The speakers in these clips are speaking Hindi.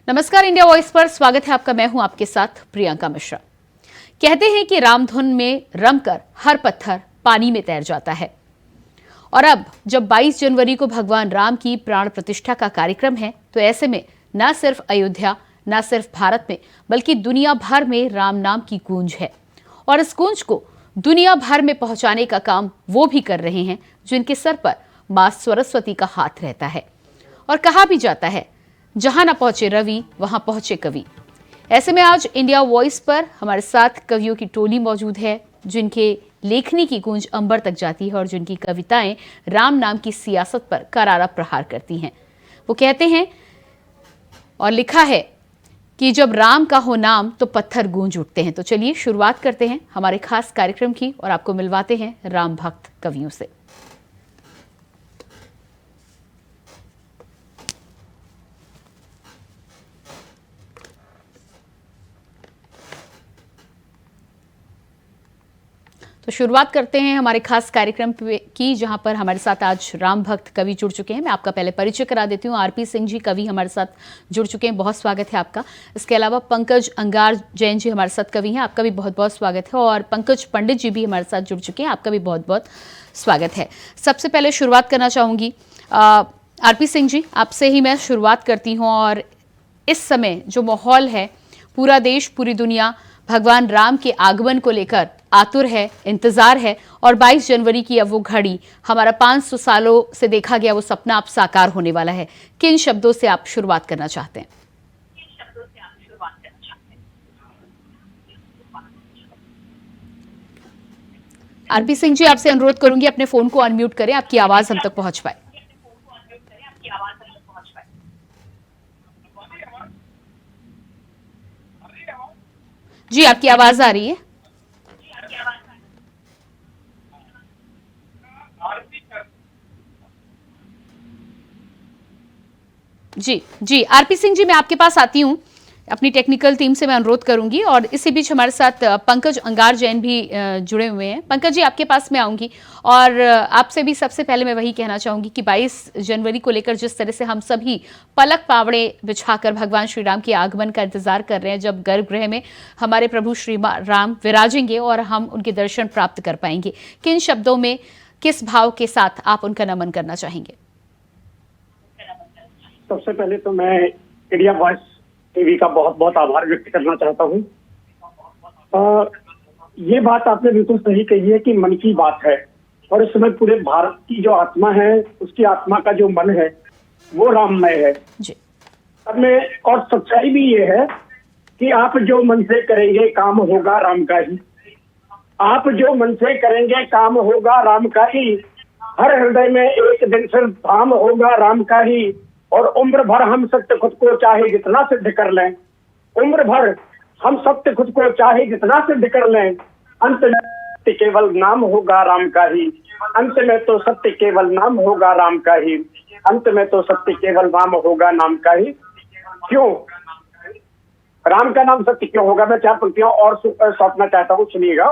नमस्कार, इंडिया वॉइस पर स्वागत है आपका। मैं हूं आपके साथ प्रियंका मिश्रा। कहते हैं कि रामधुन में रमकर हर पत्थर पानी में तैर जाता है। और अब जब 22 जनवरी को भगवान राम की प्राण प्रतिष्ठा का कार्यक्रम है, तो ऐसे में न सिर्फ अयोध्या, न सिर्फ भारत में, बल्कि दुनिया भर में राम नाम की गूंज है। और इस गूंज को दुनिया भर में पहुंचाने का काम वो भी कर रहे हैं जिनके सर पर मां सरस्वती का हाथ रहता है। और कहा भी जाता है, जहां न पहुंचे रवि वहां पहुंचे कवि। ऐसे में आज इंडिया वॉइस पर हमारे साथ कवियों की टोली मौजूद है, जिनके लेखनी की गूंज अंबर तक जाती है और जिनकी कविताएं राम नाम की सियासत पर करारा प्रहार करती हैं। वो कहते हैं और लिखा है कि जब राम का हो नाम तो पत्थर गूंज उठते हैं। तो चलिए शुरुआत करते हैं हमारे खास कार्यक्रम की और आपको मिलवाते हैं राम भक्त कवियों से। तो शुरुआत करते हैं हमारे खास कार्यक्रम की, जहां पर हमारे साथ आज राम भक्त कवि जुड़ चुके हैं। मैं आपका पहले परिचय करा देती हूं। आरपी सिंह जी कवि हमारे साथ जुड़ चुके हैं, बहुत स्वागत है आपका। इसके अलावा पंकज अंगार जैन जी हमारे साथ कवि हैं, आपका भी बहुत बहुत स्वागत है। और पंकज पंडित जी भी हमारे साथ जुड़ चुके हैं, आपका भी बहुत बहुत स्वागत है। सबसे पहले शुरुआत करना चाहूँगी आरपी सिंह जी, आपसे ही मैं शुरुआत करती हूँ। और इस समय जो माहौल है, पूरा देश, पूरी दुनिया भगवान राम के आगमन को लेकर आतुर है, इंतजार है। और 22 जनवरी की अब वो घड़ी, हमारा 500 सालों से देखा गया वो सपना अब साकार होने वाला है। किन शब्दों से आप शुरुआत करना चाहते हैं? आरपी सिंह जी, आपसे अनुरोध करूंगी अपने फोन को अनम्यूट करें, आपकी आवाज हम तक पहुंच पाए। जी, आपकी आवाज आ रही है। जी जी, आरपी सिंह जी, मैं आपके पास आती हूँ। अपनी टेक्निकल टीम से मैं अनुरोध करूंगी। और इसी बीच हमारे साथ पंकज अंगार जैन भी जुड़े हुए हैं। पंकज जी, आपके पास मैं आऊंगी और आपसे भी सबसे पहले मैं वही कहना चाहूंगी कि 22 जनवरी को लेकर जिस तरह से हम सभी पलक पावड़े बिछाकर भगवान श्री राम के आगमन का इंतजार कर रहे हैं, जब गर्भगृह में हमारे प्रभु श्री राम विराजेंगे और हम उनके दर्शन प्राप्त कर पाएंगे, किन शब्दों में, किस भाव के साथ आप उनका नमन करना चाहेंगे? सबसे पहले तो मैं इंडिया वॉइस टीवी का बहुत बहुत आभार व्यक्त करना चाहता हूँ। ये बात आपने बिल्कुल सही कही है कि मन की बात है, और इस समय पूरे भारत की जो आत्मा है, उसकी आत्मा का जो मन है वो राममय है जी। अब मैं, और सच्चाई भी ये है कि आप जो मन से करेंगे काम होगा राम का ही। आप जो मन से करेंगे काम होगा राम का ही। हर हृदय में एक दिन सिर्फ धाम होगा राम का ही। और उम्र भर हम सत्य खुद को चाहे जितना सिद्ध कर लें, उम्र भर हम सत्य खुद को चाहे जितना सिद्ध कर लें, अंत में सत्य केवल नाम होगा राम का ही। अंत में तो सत्य केवल नाम होगा राम का ही। अंत में तो सत्य केवल नाम होगा नाम का ही। क्यों राम का नाम सत्य क्यों होगा? मैं 4 पंक्तियां और सौंपना चाहता हूँ, सुनिएगा।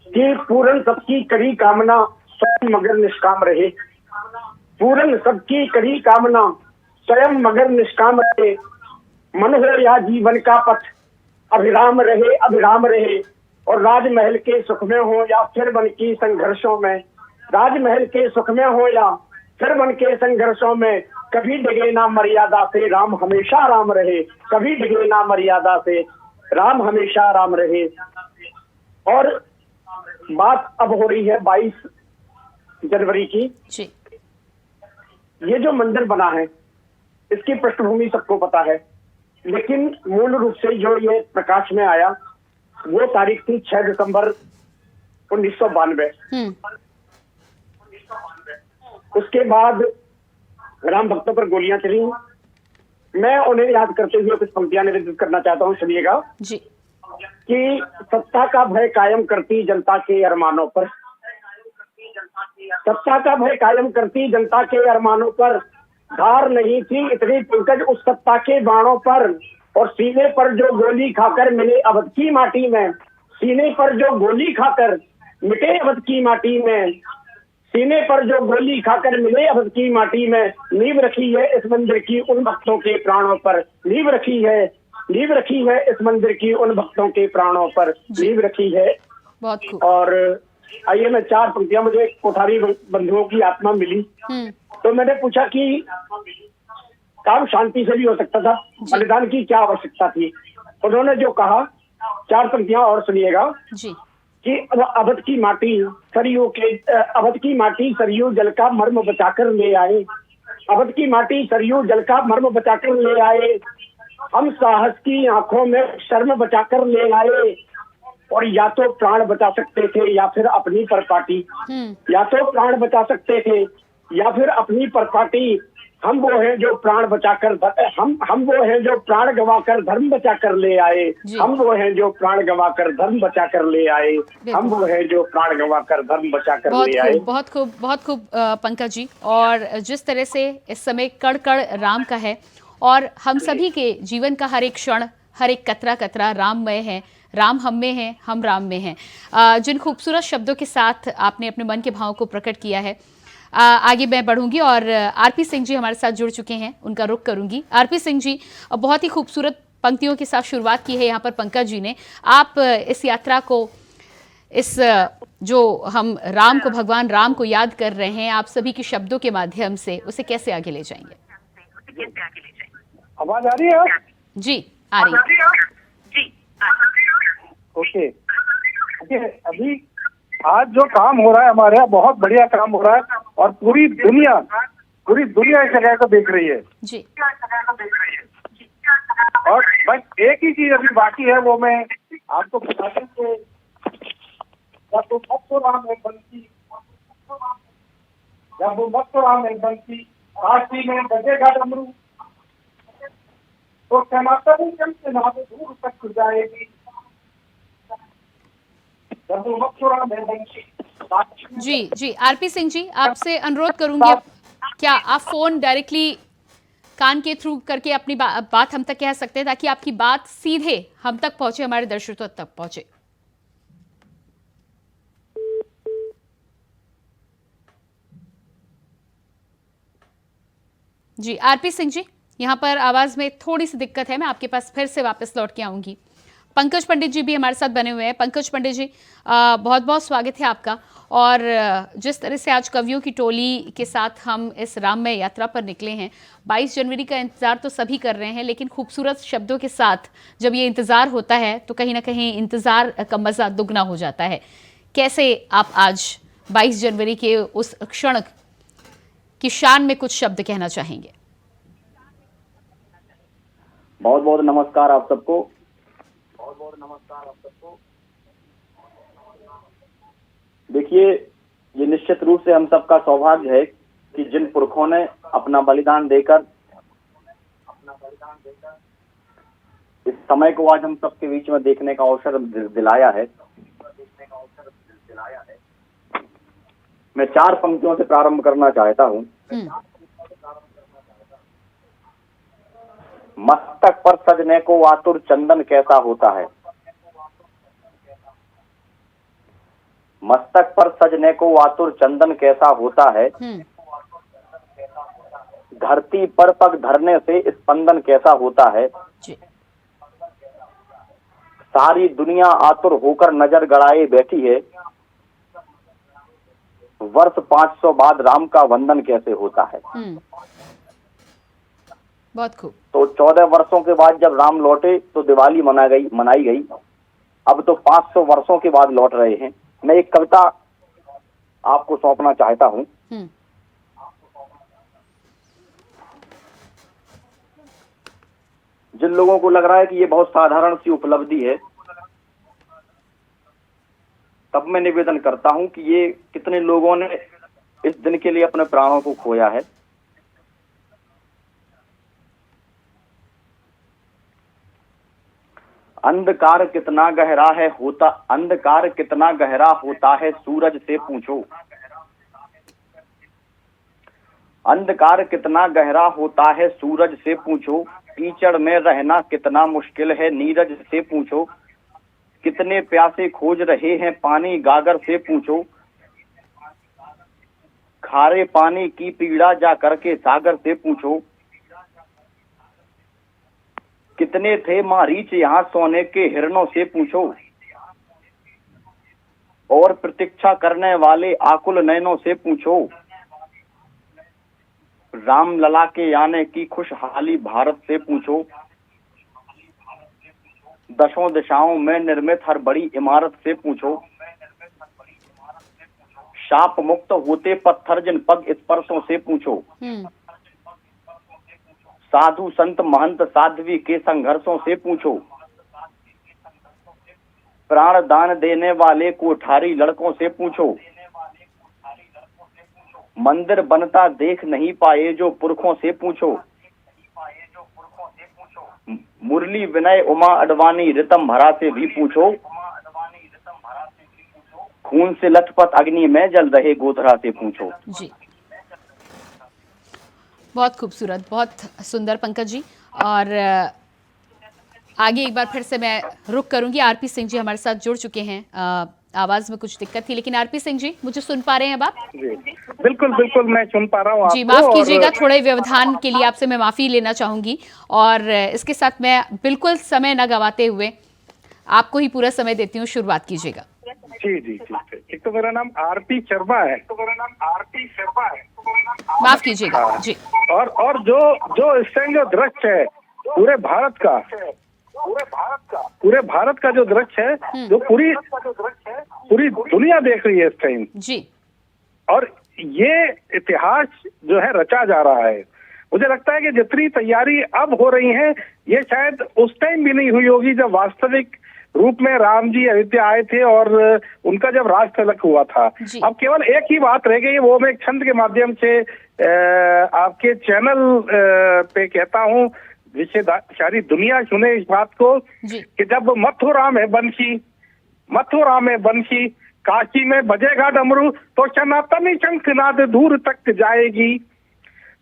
कि पूर्ण सबकी करी कामना, स्वयं मगर निष्काम रहे। पूर्ण सबकी करी कामना, स्वयं मगर निष्काम रहे। मन हो या जीवन का पथ, अभिराम रहे अभिराम रहे। और राजमहल के सुख में हो या फिर वन की संघर्षों में, राजमहल के सुख में हो या फिर वन के संघर्षों में, कभी डिगे ना मर्यादा से राम हमेशा राम रहे। कभी डिगे ना मर्यादा से राम हमेशा राम रहे। और बात अब हो रही है 22 जनवरी की जी। ये जो मंदिर बना है, इसकी पृष्ठभूमि सबको पता है, लेकिन मूल रूप से जो ये प्रकाश में आया वो तारीख थी 6 दिसंबर 1992। उसके बाद राम भक्तों पर गोलियां चली। मैं उन्हें याद करते हुए कुछ पंक्तियां निवेदित करना चाहता हूँ, सुनिएगा जी। कि सत्ता का भय कायम करती जनता के अरमानों पर, सत्ता का भय कायम करती जनता के अरमानों पर, धार नहीं थी इतनी पंकज उस सत्ता के बाणों पर। और सीने पर जो गोली खाकर मिले अवध की माटी में, सीने पर जो गोली खाकर मिटे अवध की माटी में, सीने पर जो गोली खाकर मिले अवध की माटी में, नींव रखी है इस मंदिर की उन भक्तों के प्राणों पर, नींव रखी है इस मंदिर की उन भक्तों के प्राणों पर, नींव रखी है। बहुत खूब। और आइए मैं 4 पंक्तियां, मुझे कोठारी बंधुओं की आत्मा मिली, तो मैंने पूछा कि काम शांति से भी हो सकता था, बलिदान की क्या आवश्यकता थी। उन्होंने जो कहा, 4 पंक्तियां और सुनिएगा जी। कि अवध की माटी सरयू जल का मर्म बचाकर ले आए, अवध की माटी सरयू जल का मर्म बचाकर ले आए, हम साहस की आंखों में शर्म बचाकर ले आए, और या तो प्राण बचा सकते थे या फिर अपनी परपाटी, या तो प्राण बचा सकते थे या फिर अपनी परपाटी, हम वो हैं जो प्राण बचाकर हम वो हैं जो प्राण गवाकर धर्म बचाकर ले आए, हम वो हैं जो प्राण गवाकर धर्म बचाकर ले आए, हम वो हैं जो प्राण गवाकर धर्म बचाकर ले आए। बहुत खूब, बहुत खूब पंकज जी। और जिस तरह से इस समय कण कण राम का है और हम सभी के जीवन का हर एक क्षण, हर एक कतरा कतरा राममय है, राम हम में है, हम राम में हैं। जिन खूबसूरत शब्दों के साथ आपने अपने मन के भाव को प्रकट किया है, आगे मैं बढ़ूंगी और आरपी सिंह जी हमारे साथ जुड़ चुके हैं, उनका रुख करूंगी। आरपी सिंह जी, बहुत ही खूबसूरत पंक्तियों के साथ शुरुआत की है यहाँ पर पंकज जी ने। आप इस यात्रा को, इस जो हम राम को, भगवान राम को याद कर रहे हैं, आप सभी के शब्दों के माध्यम से उसे कैसे आगे ले जाएंगे? आवाज आ रही है? जी आ रही है। ओके, अभी आज जो काम हो रहा है हमारे यहाँ, बहुत बढ़िया काम हो रहा है और पूरी दुनिया इस जगह को देख रही है जी। और बस एक ही चीज अभी बाकी है, वो मैं आपको बता दूं कि जब वो मत राम है बंसी, जब वो मत राम है बंसी, काशी में बजेगा डमरू, तो टमाटर से ना दूर तक खुल जाएगी। जी जी, आरपी सिंह जी, आपसे अनुरोध करूंगी, क्या आप फोन डायरेक्टली कान के थ्रू करके अपनी बात हम तक कह सकते हैं, ताकि आपकी बात सीधे हम तक पहुंचे, हमारे दर्शकों तक पहुंचे। जी आरपी सिंह जी, यहाँ पर आवाज में थोड़ी सी दिक्कत है, मैं आपके पास फिर से वापस लौट के आऊंगी। पंकज पंडित जी भी हमारे साथ बने हुए हैं। पंकज पंडित जी, बहुत बहुत स्वागत है आपका। और जिस तरह से आज कवियों की टोली के साथ हम इस राममय यात्रा पर निकले हैं, 22 जनवरी का इंतज़ार तो सभी कर रहे हैं, लेकिन खूबसूरत शब्दों के साथ जब ये इंतज़ार होता है तो कहीं ना कहीं इंतज़ार का मज़ा दुगना हो जाता है। कैसे आप आज 22 जनवरी के उस क्षण की शान में कुछ शब्द कहना चाहेंगे? बहुत बहुत नमस्कार आप सबको। देखिए, ये निश्चित रूप से हम सबका सौभाग्य है कि जिन पुरखों ने अपना बलिदान देकर इस समय को आज हम सबके बीच में देखने का अवसर दिलाया है। मैं 4 पंक्तियों से प्रारंभ करना चाहता हूँ। मस्तक पर सजने को आतुर चंदन कैसा होता है, मस्तक पर सजने को आतुर चंदन कैसा होता है, धरती पर पग धरने से स्पंदन कैसा होता है, सारी दुनिया आतुर होकर नजर गड़ाए बैठी है, वर्ष 500 बाद राम का वंदन कैसे होता है। बहुत खूब। तो 14 वर्षों के बाद जब राम लौटे तो दिवाली मनाई गई। अब तो 500 वर्षों के बाद लौट रहे हैं। मैं एक कविता आपको सौंपना चाहता हूँ। जिन लोगों को लग रहा है कि ये बहुत साधारण सी उपलब्धि है, तब मैं निवेदन करता हूँ कि ये कितने लोगों ने इस दिन के लिए अपने प्राणों को खोया है। अंधकार कितना गहरा है सूरज से पूछो, अंधकार कितना गहरा होता है सूरज से पूछो, कीचड़ में रहना कितना मुश्किल है नीरज से पूछो, कितने प्यासे खोज रहे हैं पानी गागर से पूछो, खारे पानी की पीड़ा जा करके सागर से पूछो। कितने थे मारीच यहाँ सोने के हिरणों से पूछो। और प्रतीक्षा करने वाले आकुल नयनों से पूछो। राम लला के आने की खुशहाली भारत से पूछो। दशों दिशाओं में निर्मित हर बड़ी इमारत से पूछो। शाप मुक्त होते पत्थर जिन पग स्पर्शों से पूछो। साधु संत महंत साध्वी के संघर्षों से पूछो। प्राण दान देने वाले कोठारी लड़कों से पूछो। मंदिर बनता देख नहीं पाए जो पुरखों से पूछो। मुरली विनय उमा अडवाणी रितम भरा से भी पूछो। खून से लथपथ अग्नि में जल रहे गोधरा से पूछो। जी, बहुत खूबसूरत, बहुत सुंदर पंकज जी। और आगे एक बार फिर से मैं रुक करूंगी। आरपी सिंह जी हमारे साथ जुड़ चुके हैं। आवाज में कुछ दिक्कत थी, लेकिन आरपी सिंह जी मुझे सुन पा रहे हैं अब आप? जी बिल्कुल बिल्कुल मैं सुन पा रहा हूँ जी, माफ कीजिएगा, थोड़े व्यवधान के लिए आपसे मैं माफी लेना चाहूंगी। और इसके साथ मैं बिल्कुल समय न गवाते हुए आपको ही पूरा समय देती हूँ, शुरुआत कीजिएगा। जी जी जी। एक तो मेरा नाम आरपी शर्मा है। माफ कीजिएगा जी। और जो इस टाइम जो दृश्य है पूरे भारत का जो दृश्य है, जो पूरी दुनिया देख रही है इस टाइम जी। और ये इतिहास जो है रचा जा रहा है। मुझे लगता है कि जितनी तैयारी अब हो रही है ये शायद उस टाइम भी नहीं हुई होगी जब वास्तविक रूप में राम जी अयोध्या आए थे और उनका जब राज तिलक हुआ था। अब केवल एक ही बात रह गई, वो मैं एक छंद के माध्यम से आपके चैनल पे कहता हूँ, जिससे सारी दुनिया सुने इस बात को कि जब मथुरा में बंसी काशी में बजेगा डमरू तो सनातनी शंखनाद दूर तक जाएगी।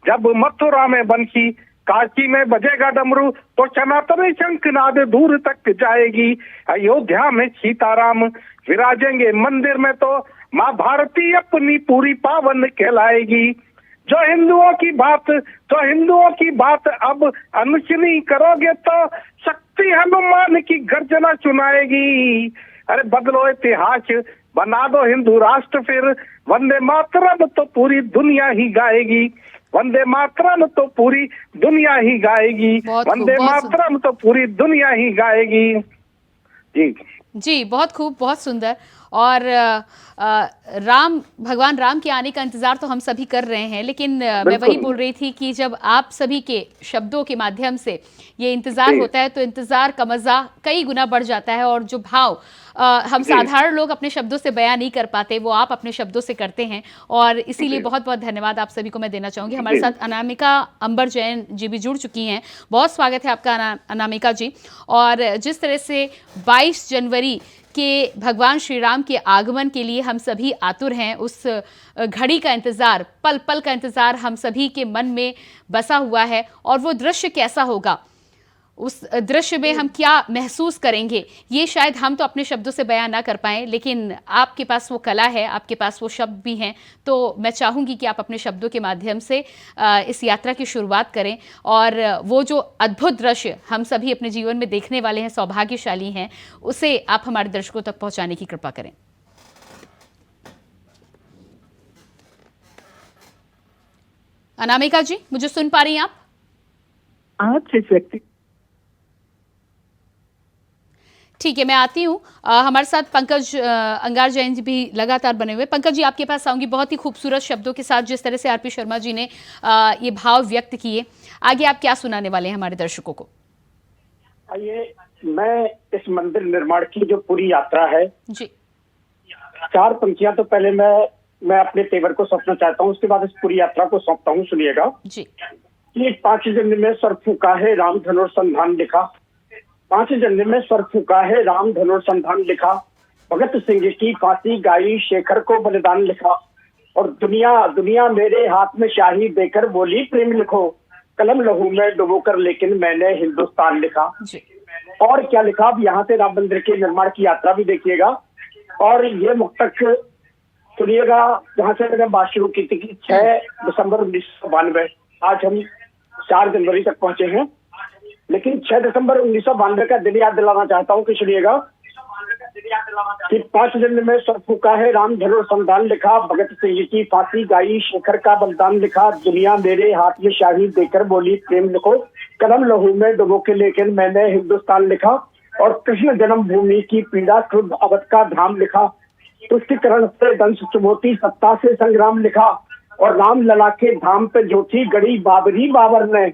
जब मथुरा में बंसी काशी में बजेगा डमरू तो सनातनी शंखनाद दूर तक जाएगी। अयोध्या में सीताराम विराजेंगे मंदिर में तो माँ भारती अपनी पूरी पावन कहलाएगी। जो हिंदुओं की बात अब अनसुनी करोगे तो शक्ति हनुमान की गर्जना सुनाएगी। अरे बदलो इतिहास, बना दो हिंदू राष्ट्र, फिर वंदे मातरम तो पूरी दुनिया ही गाएगी। वंदे मातरम तो पूरी दुनिया ही गाएगी। वंदे मातरम तो पूरी दुनिया ही गाएगी। जी जी, बहुत खूब, बहुत सुंदर। और भगवान राम के आने का इंतजार तो हम सभी कर रहे हैं, लेकिन मैं वही बोल रही थी कि जब आप सभी के शब्दों के माध्यम से ये इंतजार होता है तो इंतजार का मजा कई गुना बढ़ जाता है। और जो भाव हम साधारण लोग अपने शब्दों से बयां नहीं कर पाते, वो आप अपने शब्दों से करते हैं। और इसीलिए बहुत बहुत धन्यवाद आप सभी को मैं देना चाहूंगी। हमारे साथ अनामिका अंबर जैन जी भी जुड़ चुकी हैं। बहुत स्वागत है आपका अनामिका जी। और जिस तरह से 22 जनवरी के भगवान श्री राम के आगमन के लिए हम सभी आतुर हैं, उस घड़ी का इंतजार, पल पल का इंतजार हम सभी के मन में बसा हुआ है। और वो दृश्य कैसा होगा, उस दृश्य में हम क्या महसूस करेंगे, ये शायद हम तो अपने शब्दों से बयां ना कर पाएं, लेकिन आपके पास वो कला है, आपके पास वो शब्द भी हैं। तो मैं चाहूंगी कि आप अपने शब्दों के माध्यम से इस यात्रा की शुरुआत करें। और वो जो अद्भुत दृश्य हम सभी अपने जीवन में देखने वाले हैं, सौभाग्यशाली हैं, उसे आप हमारे दर्शकों तक पहुंचाने की कृपा करें। अनामिका जी, मुझे सुन पा रही हैं आप जिस व्यक्ति ठीक है, मैं आती हूँ। हमारे साथ पंकज अंगार जैन जी भी लगातार बने हुए। पंकज जी, आपके पास आऊंगी। बहुत ही खूबसूरत शब्दों के साथ जिस तरह से आरपी शर्मा जी ने ये भाव व्यक्त किए, आगे आप क्या सुनाने वाले हैं हमारे दर्शकों को? आइए, मैं इस मंदिर निर्माण की जो पूरी यात्रा है जी, 4 पंक्तियां तो पहले मैं अपने तेवर को सौंपना चाहता हूँ, उसके बाद इस पूरी यात्रा को सौंपता हूँ। सुनिएगा जी। कि 5 जनवरी में सर फूका है राम धनुर्संधान लिखा। 5 जनवरी में सर फूका है राम धनुर्संधान लिखा। भगत सिंह की फांसी गाई, शेखर को बलिदान लिखा। और दुनिया मेरे हाथ में शाही देकर बोली प्रेम लिखो। कलम लहू में डुबोकर लेकिन मैंने हिंदुस्तान लिखा। और क्या लिखा, अब यहाँ से राम मंदिर के निर्माण की यात्रा भी देखिएगा। और ये मुक्तक सुनिएगा, जहाँ से मैंने बात शुरू की थी कि 6 दिसंबर 1992, आज हम 4 जनवरी तक पहुंचे हैं, लेकिन 6 दिसंबर 1992 का दिन याद दिलाना चाहता हूँ कि सुनिएगा कि 5 दिन में सर फूका है राम धनुष संविधान लिखा, भगत सिंह की फांसी गाई, शेखर का बलिदान लिखा, दुनिया मेरे हाथ में शाही देकर बोली प्रेम लिखो, कलम लहू में डुबो के लेकिन मैंने हिंदुस्तान लिखा, और कृष्ण जन्मभूमि की पीड़ा क्रुद्ध अवध का धाम लिखा, तुष्टिकरण से दंश चुनौती सत्ता से संग्राम लिखा, और राम लला के धाम पे जो थी गड़ी बाबरी बाबर ने,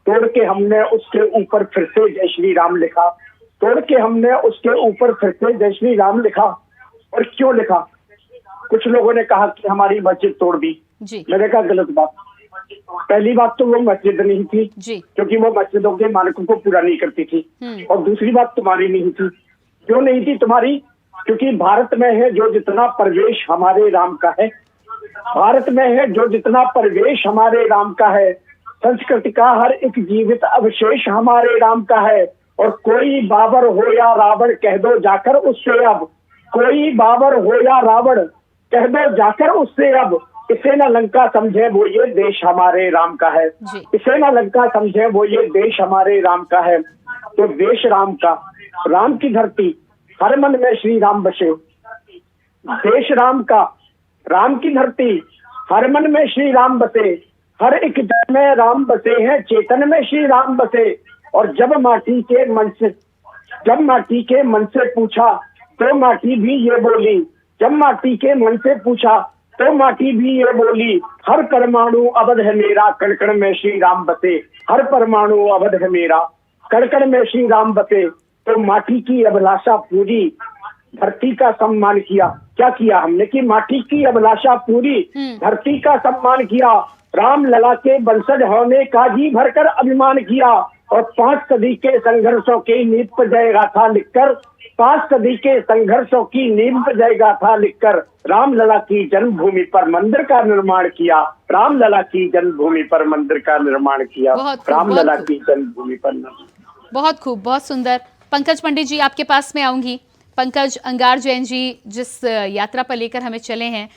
तोड़ के हमने उसके ऊपर फिर से जय श्री राम लिखा, तोड़ के हमने उसके ऊपर फिर से जय श्री राम लिखा। और क्यों लिखा? कुछ लोगों ने कहा कि हमारी मस्जिद तोड़ दी। मैंने कहा गलत बात। पहली बात तो वो मस्जिद नहीं थी क्योंकि वो मस्जिदों के मालिकों को पूरा नहीं करती थी, और दूसरी बात तुम्हारी नहीं थी। क्यों नहीं थी तुम्हारी? क्योंकि भारत में है जो जितना प्रवेश हमारे राम का है, भारत में है जो जितना प्रवेश हमारे राम का है, संस्कृति का हर एक जीवित अवशेष हमारे राम का है, और कोई बाबर हो या रावण कह दो जाकर उससे अब, कोई बाबर हो या रावण कह दो जाकर उससे अब, इसे न लंका समझे वो ये देश हमारे राम का है, इसे न लंका समझे वो ये देश हमारे राम का है। तो देश राम का, राम की धरती, हर मन में श्री राम बसे, देश राम का, राम की धरती, हर मन में श्री राम बसे, हर एक जन में राम बसे हैं, चेतन में श्री राम बसे। और जब माटी के मन से पूछा तो माटी भी ये बोली, जब माटी के मन से पूछा तो माटी भी ये बोली, हर परमाणु अवध है मेरा, कण कण में श्री राम बसे, हर परमाणु अवध है मेरा, कण कण में श्री राम बसे। तो माटी की अभिलाषा पूरी, धरती का सम्मान किया। क्या किया हमने? कि माटी की अभिलाषा पूरी, धरती का सम्मान किया, राम लला के वंशज होने का जी भरकर अभिमान किया, और 5 सदी के संघर्षों की नींव पर जय गाथा लिखकर, 5 सदी के संघर्षों की नींव पर जय गाथा लिखकर, राम लला की जन्मभूमि पर मंदिर का निर्माण किया, राम लला की जन्मभूमि पर मंदिर का निर्माण किया, राम लला की जन्मभूमि पर। बहुत खूब, बहुत सुंदर। पंकज पंडित जी, आपके पास में आऊंगी। पंकज, अंगार जैन जी जिस यात्रा पर लेकर हमें चले हैं,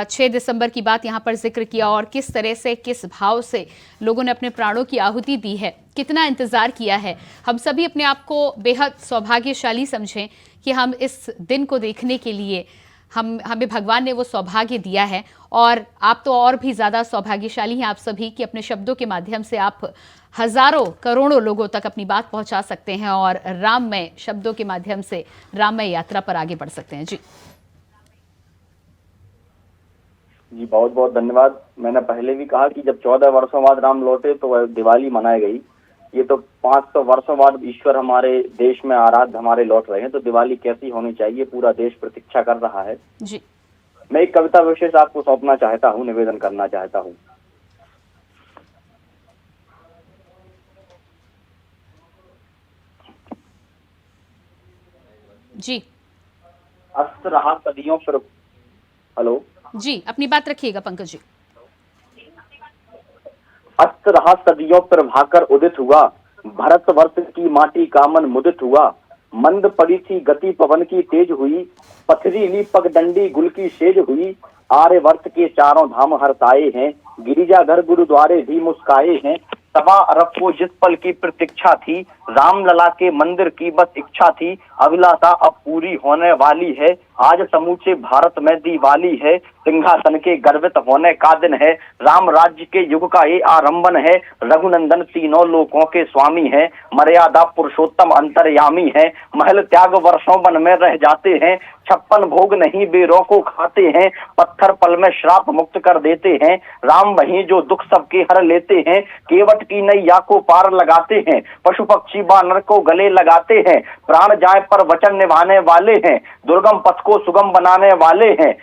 6 दिसंबर की बात यहाँ पर जिक्र किया, और किस तरह से, किस भाव से लोगों ने अपने प्राणों की आहुति दी है, कितना इंतज़ार किया है। हम सभी अपने आप को बेहद सौभाग्यशाली समझें कि हम इस दिन को देखने के लिए हमें भगवान ने वो सौभाग्य दिया है, और आप तो और भी ज़्यादा सौभाग्यशाली हैं आप सभी कि अपने शब्दों के माध्यम से आप हजारों करोड़ों लोगों तक अपनी बात पहुंचा सकते हैं, और राममय शब्दों के माध्यम से राममय यात्रा पर आगे बढ़ सकते हैं। जी बहुत बहुत धन्यवाद। मैंने पहले भी कहा कि जब 14 वर्षों बाद राम लौटे तो वह दिवाली मनाई गई। ये तो 500 वर्षों बाद ईश्वर हमारे देश में आराध्य हमारे लौट रहे हैं, तो दिवाली कैसी होनी चाहिए, पूरा देश प्रतीक्षा कर रहा है। जी, मैं एक कविता विशेष आपको सौंपना चाहता हूँ, निवेदन करना चाहता हूँ। जी, अस्त रहा सदियों पर, हेलो जी, अपनी बात रखिएगा पंकज जी। अस्त रहा सदियों पर भाकर उदित हुआ, भारतवर्ष की माटी का मन मुदित हुआ, मंद पड़ी थी गति पवन की तेज हुई, पथरीली पगडंडी गुल की सेज हुई, आर्यवर्त के चारों धाम हर्षाए हैं, गिरिजाघर गुरुद्वारे भी मुस्काए हैं, 1.25 अरब को जिस पल की प्रतीक्षा थी, राम लला के मंदिर की बस इच्छा थी, अभिलाषा अब पूरी होने वाली है, आज समूचे भारत में दिवाली है, सिंहासन के गर्वित होने का दिन है, राम राज्य के युग का ये आरंभन है, रघुनंदन तीनों लोकों के स्वामी है, मर्यादा पुरुषोत्तम अंतर्यामी है, महल त्याग वर्षों वन में रह जाते हैं, 56 भोग नहीं बेरों को खाते हैं, पत्थर पल में श्राप मुक्त कर देते हैं, राम वही जो दुख सबके हर लेते हैं, केवट की नैया को पार लगाते हैं, पशु पक्षी बानर को गले लगाते हैं, प्राण जाए पर वचन निभाने वाले हैं, दुर्गम पथ को सुगम बनाने वाले हैं,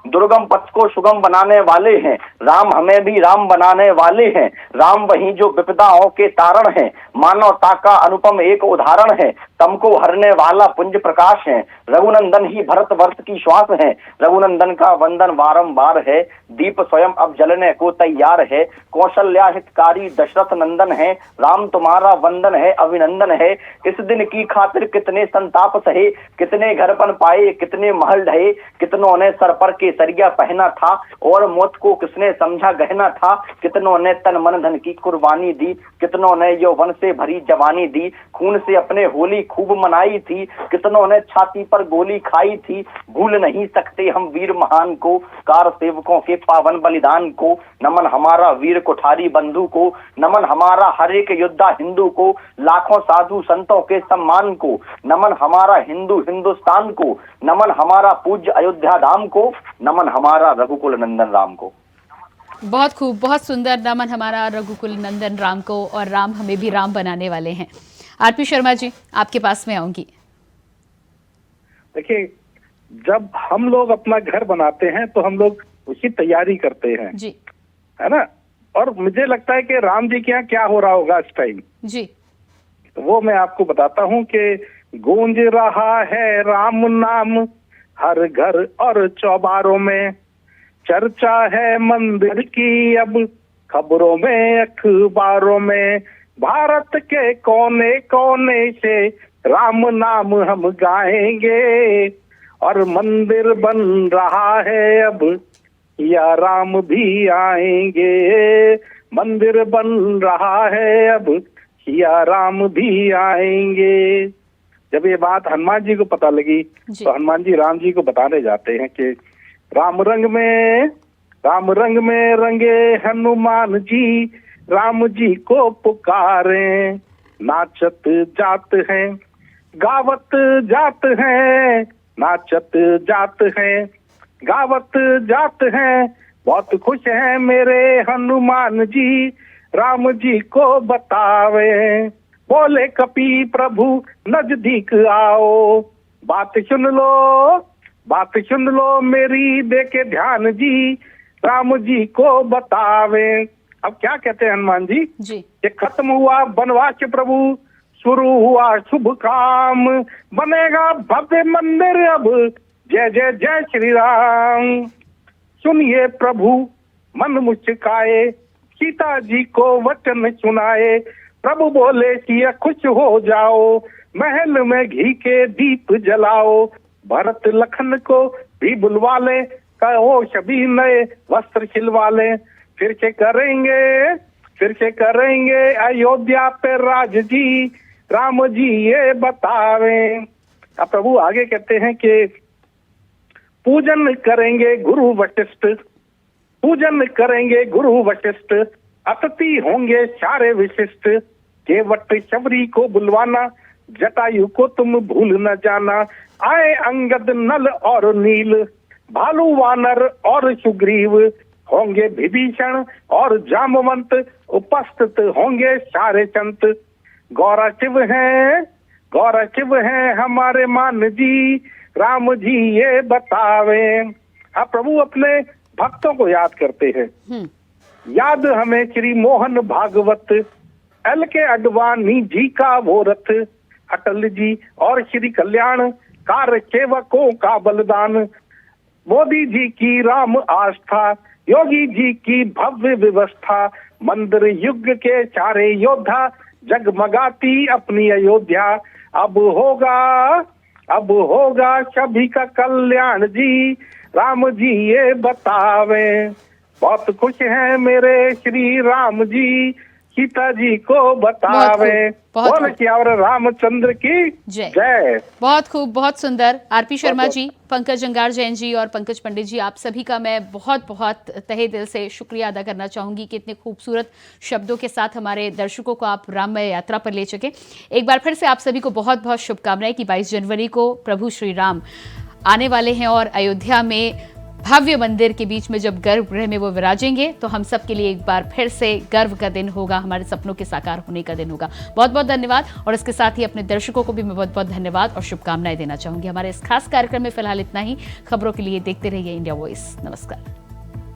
दुर्गम पथ को सुगम बनाने वाले हैं, राम हमें भी राम बनाने वाले हैं, राम वही जो विपदाओं के तारण हैं, मानवता का अनुपम एक उदाहरण है, तम को हरने वाला पुंज प्रकाश है। रघुनंदन ही भरत वर्ष की श्वास है, रघुनंदन का वंदन बारंबार है। दीप स्वयं अब जलने को तैयार है, कौशल्या हितकारी दशरथ नंदन है। राम तुम्हारा वंदन है अभिनंदन है। इस दिन की खातिर कितने संताप सहे, कितने घर बन पाए कितने महल ढहे। कितनों ने सर पर केसरिया पहना था, और मौत को किसने समझा गहना था। कितनों ने तन मन धन की कुर्बानी दी, कितनों ने यौवन से भरी जवानी दी। खून से अपने होली खूब मनाई थी, कितनों ने छाती पर गोली खाई थी। भूल नहीं सकते हम वीर महान को, कार सेवकों के पावन बलिदान को। नमन हमारा वीर कुठारी बंधु को, नमन हमारा हर एक योद्धा हिंदू को। लाखों साधु संतों के सम्मान को, नमन हमारा हिंदू हिंदुस्तान को। नमन हमारा पूज्य अयोध्या धाम को, नमन हमारा रघुकुल नंदन राम को। बहुत खूब, बहुत सुंदर। नमन हमारा रघुकुल नंदन राम को, और राम हमें भी राम बनाने वाले हैं। आरपी शर्मा जी, आपके पास में आऊंगी। देखिए, जब हम लोग अपना घर बनाते हैं तो हम लोग उसकी तैयारी करते हैं जी, है ना। और मुझे लगता है कि राम जी के यहाँ क्या हो रहा होगा इस टाइम, जी, तो वो मैं आपको बताता हूँ कि गूंज रहा है राम नाम हर घर और चौबारों में। चर्चा है मंदिर की अब खबरों में अखबारों में। भारत के कोने कोने से राम नाम हम गाएंगे, और मंदिर बन रहा है अब या राम भी आएंगे। मंदिर बन रहा है अब या राम भी आएंगे। जब ये बात हनुमान जी को पता लगी तो हनुमान जी राम जी को बताने जाते हैं कि राम रंग में रंगे हनुमान जी, राम जी को पुकारे। नाचत जात हैं गावत जात हैं, नाचत जात हैं गावत जात हैं। बहुत खुश हैं मेरे हनुमान जी, राम जी को बतावे। बोले कपि प्रभु नजदीक आओ, बात सुन लो मेरी देके ध्यान जी, राम जी को बतावे। अब क्या कहते हैं हनुमान जी, कि खत्म हुआ वनवास प्रभु, शुरू हुआ शुभ काम। बनेगा भव्य मंदिर अब, जय जय जय श्री राम। सुनिए प्रभु मन मुस्काए, सीता जी को वचन सुनाए। प्रभु बोले सिया खुश हो जाओ, महल में घी के दीप जलाओ। भरत लखन को भी बुलवा ले, कहो सभी नए वस्त्र सिलवा ले। फिर से करेंगे अयोध्या पे राज जी, राम जी ये बतावे। अब प्रभु आगे कहते हैं कि पूजन करेंगे गुरु वशिष्ठ, अतिथि होंगे सारे विशिष्ट। केवट शबरी को बुलवाना, जटायु को तुम भूल न जाना। आए अंगद नल और नील, भालू वानर और सुग्रीव। होंगे विभीषण और जामवंत, उपस्थित होंगे सारे संत। गौरा शिव हैं हमारे मान जी, राम जी ये बतावे। अब प्रभु अपने भक्तों को याद करते हैं। याद हमें श्री मोहन भागवत, एल के अडवाणी जी का वो रथ। अटल जी और श्री कल्याण कार सेवकों का बलिदान। मोदी जी की राम आस्था, योगी जी की भव्य व्यवस्था। मंदिर युग के सारे योद्धा, जगमगाती अपनी अयोध्या। अब होगा सभी का कल्याण जी, राम जी ये बतावे। बहुत खुश हैं मेरे श्री राम जी, सीता जी को बतावे। बोल सियावर रामचंद्र की जय। बहुत खूब, बहुत सुंदर। आरपी शर्मा जी, पंकज अंगार जैन जी और पंकज पंडित जी, आप सभी का मैं बहुत बहुत तहे दिल से शुक्रिया अदा करना चाहूंगी कि इतने खूबसूरत शब्दों के साथ हमारे दर्शकों को आप राममय यात्रा पर ले चुके। एक बार फिर से आप सभी को बहुत बहुत शुभकामनाएं कि 22 जनवरी को प्रभु श्री राम आने वाले हैं, और अयोध्या में भव्य मंदिर के बीच में जब गर्भगृह में वो विराजेंगे तो हम सब के लिए एक बार फिर से गर्व का दिन होगा, हमारे सपनों के साकार होने का दिन होगा। बहुत बहुत धन्यवाद, और इसके साथ ही अपने दर्शकों को भी मैं बहुत बहुत धन्यवाद और शुभकामनाएं देना चाहूंगी। हमारे इस खास कार्यक्रम में फिलहाल इतना ही। खबरों के लिए देखते रहिए इंडिया वॉइस। नमस्कार।